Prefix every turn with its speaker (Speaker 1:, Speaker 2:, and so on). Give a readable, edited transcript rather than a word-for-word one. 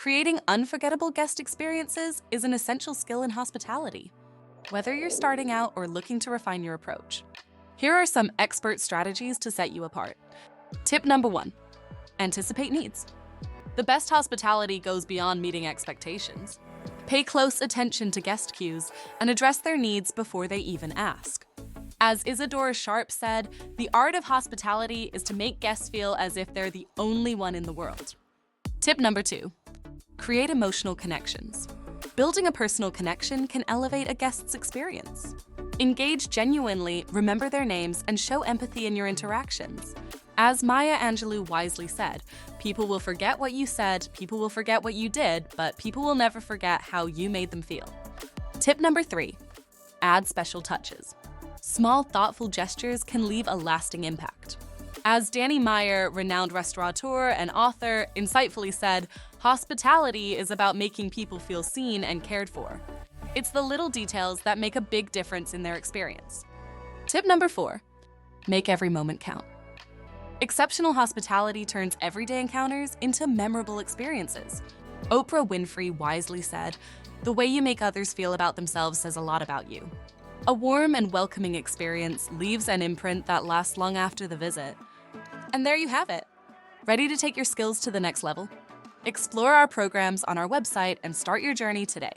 Speaker 1: Creating unforgettable guest experiences is an essential skill in hospitality, whether you're starting out or looking to refine your approach. Here are some expert strategies to set you apart. Tip number 1, anticipate needs. The best hospitality goes beyond meeting expectations. Pay close attention to guest cues and address their needs before they even ask. As Isadora Sharp said, the art of hospitality is to make guests feel as if they're the only one in the world. Tip number 2, create emotional connections. Building a personal connection can elevate a guest's experience. Engage genuinely, remember their names, and show empathy in your interactions. As Maya Angelou wisely said, people will forget what you said, people will forget what you did, but people will never forget how you made them feel. Tip number 3, add special touches. Small, thoughtful gestures can leave a lasting impact. As Danny Meyer, renowned restaurateur and author, insightfully said, hospitality is about making people feel seen and cared for. It's the little details that make a big difference in their experience. Tip number 4, make every moment count. Exceptional hospitality turns everyday encounters into memorable experiences. Oprah Winfrey wisely said, "The way you make others feel about themselves says a lot about you." A warm and welcoming experience leaves an imprint that lasts long after the visit. And there you have it. Ready to take your skills to the next level? Explore our programs on our website and start your journey today.